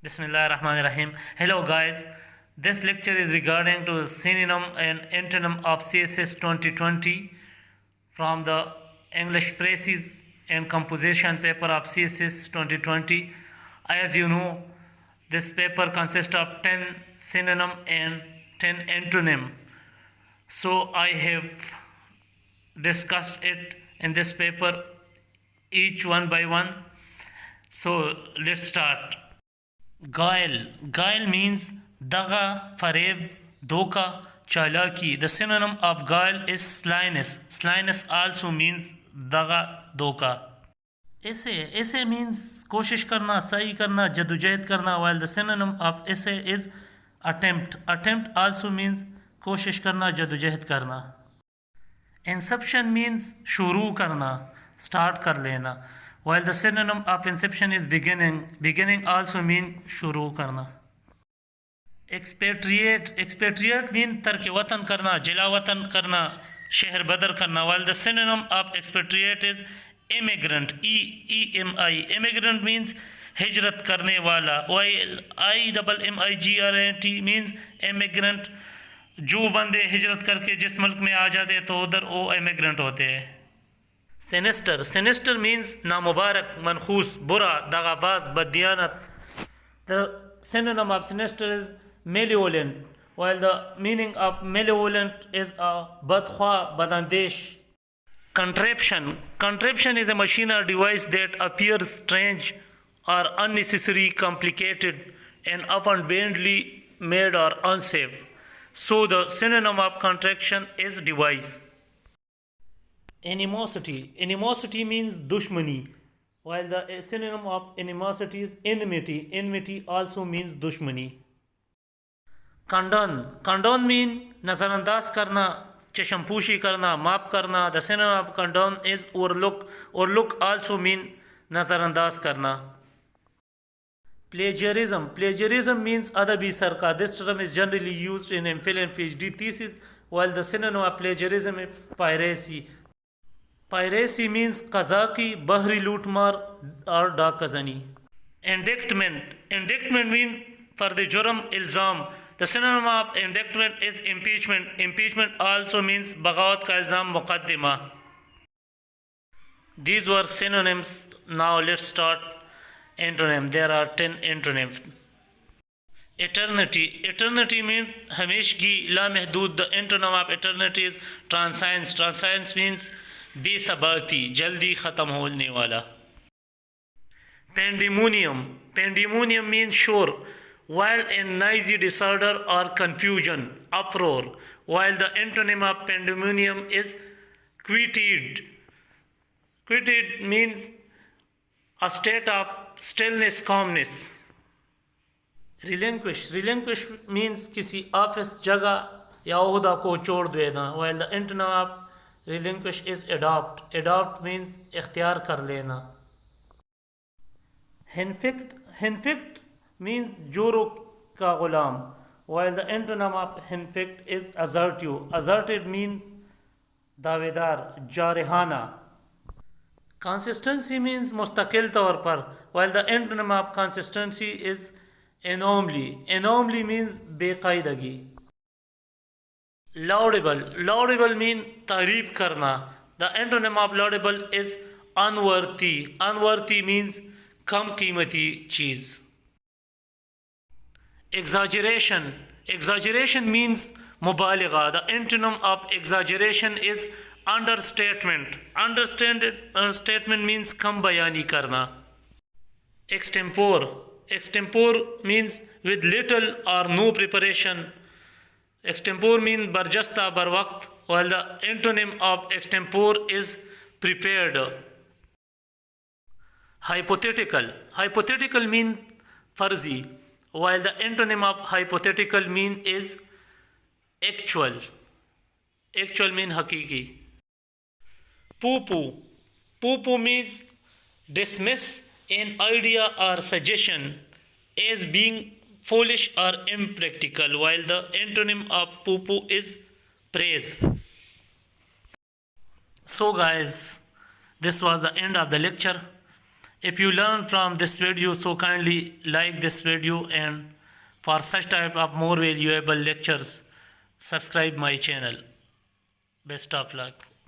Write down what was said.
Bismillah ar-Rahman ar-Rahim. Hello guys, this lecture is regarding to synonym and antonym of CSS 2020 from the English Precis and Composition paper of CSS 2020. As you know, this paper consists of 10 synonym and 10 antonym. So I have discussed it in this paper each one by one. So let's start. Guile means daga, fareb, doka, chalaki. The synonym of guile is slyness. Slyness also means daga, doka. Essay means koshish karna, sahi karna, jadujahid karna, while the synonym of essay is attempt. Attempt also means koshish karna, jadujahid karna. Inception means shuru karna, start kar lena. While the synonym of inception is beginning. Beginning also means shuru karna. Expatriate means tark watan karna, jila watan karna, sheher badar karna. While the synonym of expatriate is immigrant. E-M-I. Immigrant means hijrat karne wala. While I-double-M-I-G-R-A-T means immigrant. जो बंदे हिजरत करके जिस मुल्क में आ जाते तो उधर वो इमिग्रेंट होते हैं. Sinister means namubarak, mankhus, bura, dagabaz, baddiyanat. The synonym of sinister is malevolent, while the meaning of malevolent is a badkhwa, badandesh. Contraption is a machine or device that appears strange or unnecessary, complicated, and often blatantly made or unsafe. So the synonym of contraction is device. Animosity means dushmani, while the synonym of animosity is enmity. Enmity also means dushmani. Condone means nazarandaz karna, cheshampushi karna, maap karna. The synonym of condone is overlook. Overlook also means nazarandaz karna. Plagiarism means adabi sarka. This term is generally used in MPhil and PhD thesis, while the synonym of plagiarism is piracy. Piracy means Kazaki, Bahri Lootmar or Dakazani. Indictment means for the Juram Ilzam. The synonym of indictment is impeachment. Impeachment also means Bagawat ka Ilzam Muqaddima. These were synonyms. Now let's start antonym. There are 10 antonyms. Eternity means Hameshgi La Mehdud. The antonym of eternity is transience. Transience means बेसबाती, जल्दी ख़त्म होने वाला. Pandemonium means shore, while a noisy disorder or confusion, uproar, while the antonym of pandemonium is quietude. Quietude means a state of stillness, calmness. Relinquish means किसी office जगह या ओहदा को छोड़ देना, while the antonym of relinquish is adopt. Adopt means ikhtiyar kar lena. Henfict means joro ka gulam, while the antonym of henfict is assertive. Assertive means davedar, jarihana. Consistency means mustaqil taur par, while the antonym of consistency is anomaly. Anomaly means beqaidagi. Laudable means tareef karna. The antonym of laudable is unworthy. Unworthy means kam qeemati cheez. Exaggeration means mubaligha. The antonym of exaggeration is understatement. Understatement means kam bayani karna. Extempore means with little or no preparation. Extempore means barjasta bar waqt, while the antonym of extempore is prepared. Hypothetical means farzi, while the antonym of hypothetical mean is actual. Actual means hakiki. Poo means dismiss an idea or suggestion as being foolish or impractical, while the antonym of poo is praise. So guys, this was the end of the lecture. If you learn from this video, so kindly like this video, and for such type of more valuable lectures, subscribe my channel. Best of luck.